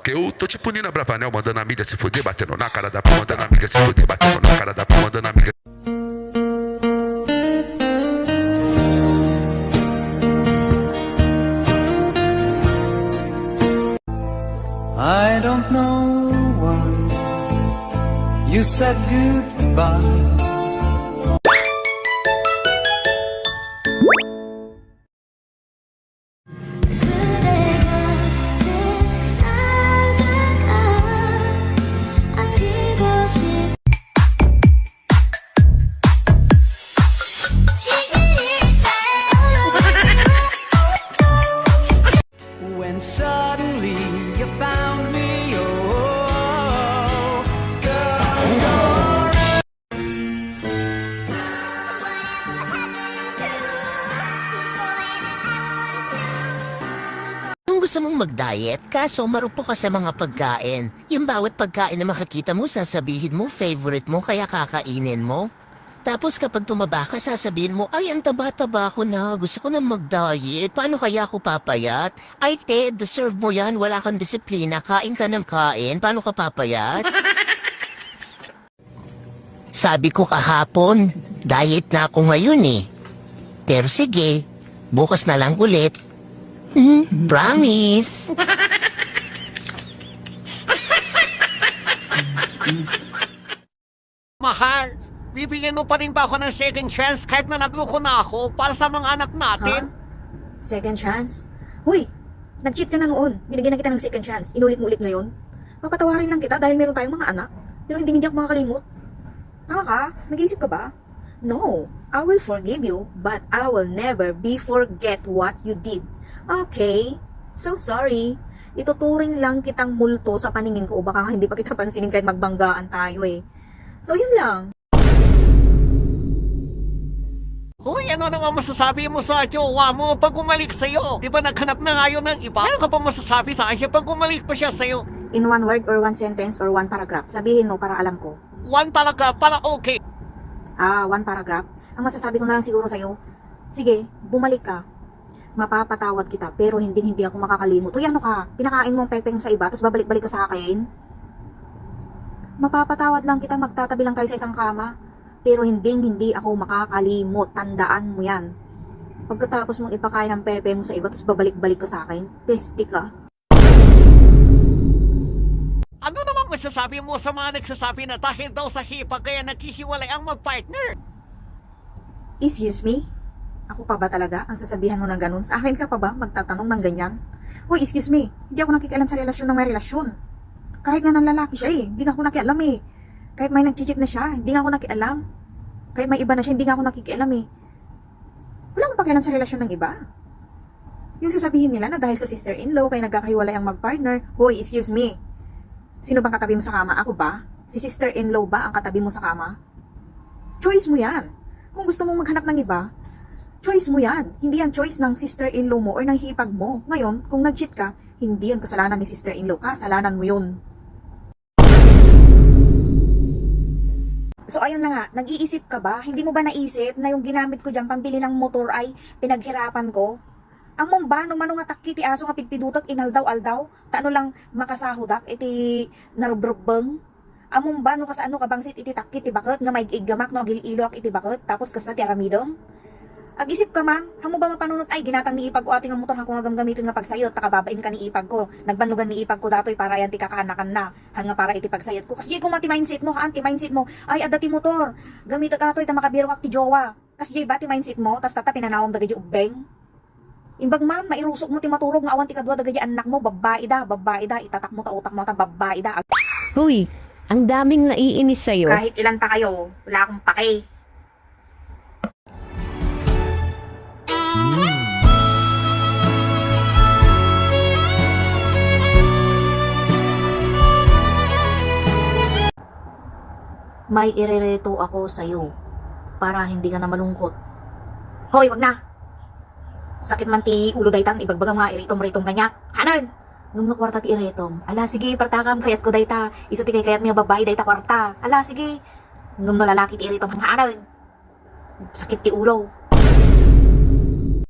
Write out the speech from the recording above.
Que eu tô tipo Nina Bravanel, mandando a mídia se fuder, batendo na cara da p, mandando a mídia se fuder, batendo na cara da p, mandando a mídia. I don't know why you said goodbye. When suddenly you found me, oh, girl. Kung gusto mong mag-diet, kaso marupok ka sa mga pagkain. Yung bawat pagkain na makakita mo, sasabihin mo, favorite mo, kaya kakainin mo. Tapos kapag tumaba ka, sasabihin mo, ay, ang taba-taba ko na, gusto ko na mag-diet, paano kaya ako papayat? Ay, te, deserve mo yan, wala kang disiplina, kain ka ng kain, paano ka papayat? Sabi ko kahapon, diet na ako ngayon eh. Pero sige, bukas na lang ulit. Promise. Mahal, bibigyan mo pa rin ba ako ng second chance kahit na nagloko na ako para sa mga anak natin? Second chance? Huy, nag-cheat ka na noon. Binigyan na kita ng second chance. Inulit mo ulit ngayon. Papatawarin lang kita dahil meron tayong mga anak. Pero hindi ako makakalimot. Taka, nag-iisip ka ba? No, I will forgive you, but I will never be forget what you did. Okay, so sorry. Ituturing lang kitang multo sa paningin ko o baka hindi pa kita pansinin kahit magbanggaan tayo eh. So yun lang. Hoy, ano naman masasabi mo sa jowa mo pag umalik sa'yo? Di ba naghanap na ngayon ng iba? Ano ka pa masasabi sa akin pag umalik pa siya sa'yo? In one word or one sentence or one paragraph, sabihin mo para alam ko. One talaga, para okay. One paragraph. Ang masasabi ko na lang siguro sa'yo, sige, bumalik ka. Mapapatawad kita, pero hindi ako makakalimot. Uy, ano ka? Pinakain mo ang pepeng sa iba, tapos babalik-balik ka sa akin? Mapapatawad lang kita, magtatabi lang kayo sa isang kama, pero hindi ako makakalimot. Tandaan mo yan. Pagkatapos mong ipakain ang pepe mo sa iba, tapos babalik-balik ka sa akin, pesti ka. Ano namang masasabi mo sa mga nagsasabi na dahil daw sa hipag kaya naghihiwalay ang mag-partner? Excuse me? Ako pa ba talaga ang sasabihan mo ng ganun? Sa akin ka pa ba magtatanong ng ganyan? Hoy, excuse me, hindi ako nakikialam sa relasyon ng may relasyon. Kahit nga ng lalaki siya eh, hindi nga ako nakialam eh. Kahit may nag-cheat na siya, hindi nga ako nakialam. Kahit may iba na siya, hindi nga ako nakikialam eh. Wala akong pakialam sa relasyon ng iba. Yung sasabihin nila na dahil sa sister-in-law kaya nagkakahiwalay ang mag-partner, hoy, excuse me. Sino bang katabi mo sa kama? Ako ba? Si sister-in-law ba ang katabi mo sa kama? Choice mo yan. Kung gusto mong maghanap ng iba, choice mo yan. Hindi yan choice ng sister-in-law mo or ng hipag mo. Ngayon, kung nag-cheat ka, hindi yan kasalanan ni sister-in-law. Kasalanan mo yun. So ayun na nga, nag-iisip ka ba? Hindi mo ba naisip na yung ginamit ko dyan pambili ng motor ay pinaghirapan ko? Ang mong mano nga takki ti aso nga pigpidutak inaldaw-aldaw, taano lang makasahudak iti narubrubeng. Among ba no ka sa ano kabangsit iti takki ti bakit nga may igamak no gililok iti bakit tapos kasta ti aramidom. Ag-isip ka man, hamo ba mapanunot ay ginatang ni ipag ko ating ang motor hang kung gamitin nga pagsayot takababain ka ni ipag ko. Nagbanlugan ni ipag ko datoy para yan ti kakanakan na han nga para iti pagsayot ko. Kasi kung mati mindset mo, anti mindset mo, ay adati motor. Gamit atoy ta makabiro kak ti jowa. Kasi ba ti mindset mo, tas tata pinanawam dagay ubeng. Imbag man, mairusok mo ti maturog nga awan ti kadwa dagay anak mo, babae da, itatak mo ta utak mo ta babae da. Huy, ang daming naiinis sa'yo. Kahit ilan pa kayo, wala akong pake. May irereto ako sa'yo para hindi ka na malungkot. Hoy, wag na! Sakit man ti ulo daytang ibagbaga mga iritom-ritom kanya. Hanan! Nung nakwarta ti iritom. Ala, sige, partakam, kayat ko dayta. Isa ti kayat niya babae dayta kwarta. Ala, sige. Nung lalaki ti iritom. Hanan! Sakit ti ulo.